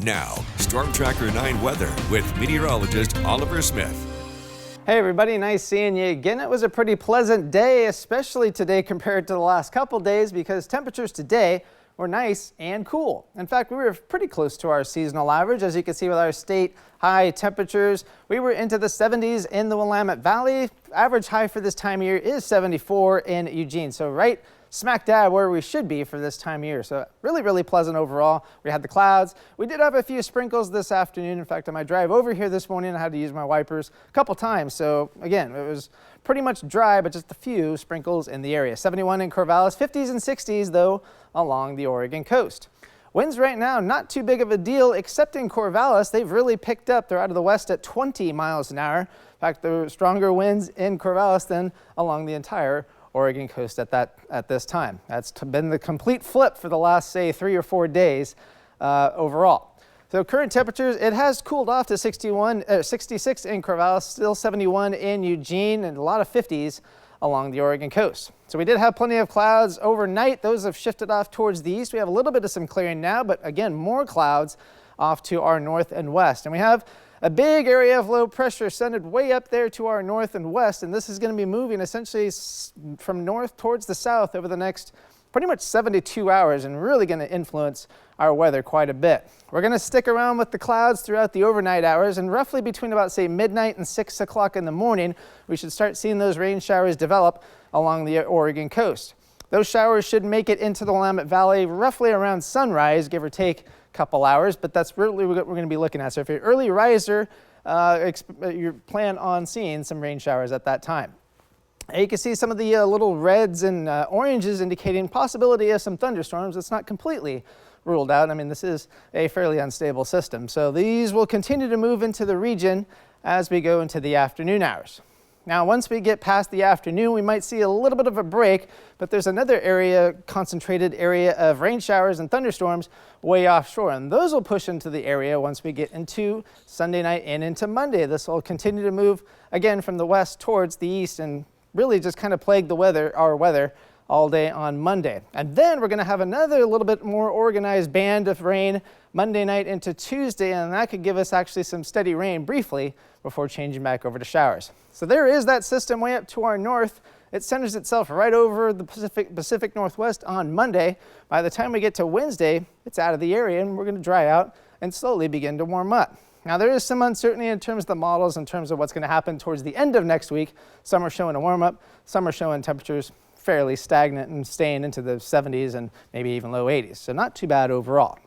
Now, Storm Tracker 9 weather with meteorologist Oliver Smith. Hey everybody, nice seeing you again. It was a pretty pleasant day, especially today compared to the last couple days, because temperatures today were nice and cool. In fact, we were pretty close to our seasonal average. As you can see with our state high temperatures, we were into the 70s in the Willamette Valley. Average high for this time of year is 74 in Eugene. So right smack dab where we should be for this time of year. So really pleasant overall. We had the clouds. We did have a few sprinkles this afternoon. In fact, on my drive over here this morning, I had to use my wipers a couple times. So again, it was pretty much dry, but just a few sprinkles in the area. 71 in Corvallis, 50s and 60s though along the Oregon coast. Winds right now, not too big of a deal, except in Corvallis. They've really picked up. They're out of the west at 20 miles an hour. In fact, there are stronger winds in Corvallis than along the entire Oregon coast at this time. That's been the complete flip for the last, say, 3 or 4 days overall. So current temperatures, it has cooled off to 66 in Corvallis, still 71 in Eugene, and a lot of 50s along the Oregon coast. So we did have plenty of clouds overnight. Those have shifted off towards the east. We have a little bit of some clearing now, but again, more clouds off to our north and west. And we have a big area of low pressure centered way up there to our north and west, and this is going to be moving essentially from north towards the south over the next pretty much 72 hours and really going to influence our weather quite a bit. We're going to stick around with the clouds throughout the overnight hours, and roughly between about, say, midnight and 6 o'clock in the morning, we should start seeing those rain showers develop along the Oregon coast. Those showers should make it into the Willamette Valley roughly around sunrise, give or take couple hours, but that's really what we're going to be looking at. So if you're an early riser, you plan on seeing some rain showers at that time. And you can see some of the little reds and oranges indicating possibility of some thunderstorms. It's not completely ruled out. I mean, this is a fairly unstable system. So these will continue to move into the region as we go into the afternoon hours. Now, once we get past the afternoon, we might see a little bit of a break, but there's another area, concentrated area of rain showers and thunderstorms way offshore, and those will push into the area once we get into Sunday night and into Monday. This will continue to move again from the west towards the east and really just kind of plague our weather all day on Monday. And then we're going to have another little bit more organized band of rain Monday night into Tuesday, and that could give us actually some steady rain briefly before changing back over to showers. So there is that system way up to our north. It centers itself right over the Pacific Northwest on Monday. By the time we get to Wednesday, it's out of the area and we're going to dry out and slowly begin to warm up. Now there is some uncertainty in terms of the models, in terms of what's going to happen towards the end of next week. Some are showing a warm up, some are showing temperatures fairly stagnant and staying into the 70s and maybe even low 80s. So not too bad overall.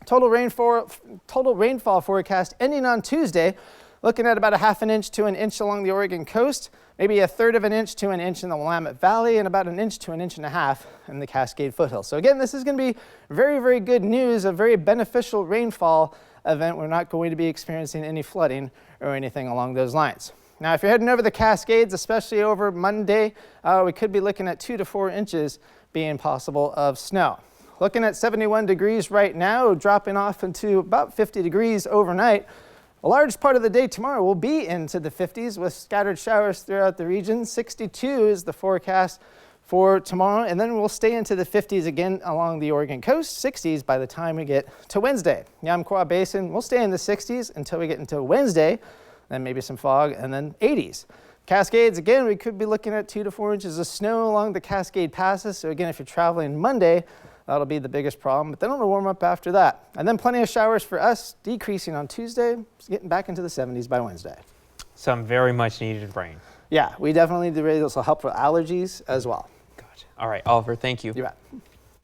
Total rainfall forecast ending on Tuesday, looking at about 1/2 inch to 1 inch along the Oregon coast, maybe 1/3 of an inch to 1 inch in the Willamette Valley, and about 1 inch to 1.5 inches in the Cascade foothills. So again, this is going to be very good news, a very beneficial rainfall event. We're not going to be experiencing any flooding or anything along those lines. Now, if you're heading over the Cascades, especially over Monday, we could be looking at 2 to 4 inches being possible of snow. Looking at 71 degrees right now, dropping off into about 50 degrees overnight. A large part of the day tomorrow will be into the 50s with scattered showers throughout the region. 62 is the forecast for tomorrow, and then we'll stay into the 50s again along the Oregon coast, 60s by the time we get to Wednesday. Yamqua Basin, we'll stay in the 60s until we get into Wednesday, then maybe some fog, and then 80s. Cascades, again, we could be looking at 2 to 4 inches of snow along the Cascade passes. So again, if you're traveling Monday, that'll be the biggest problem, but then it'll warm up after that. And then plenty of showers for us, decreasing on Tuesday, getting back into the 70s by Wednesday. Some very much needed rain. Yeah, we definitely need the rain. This will help with allergies as well. Gotcha. All right, Oliver, thank you. You bet.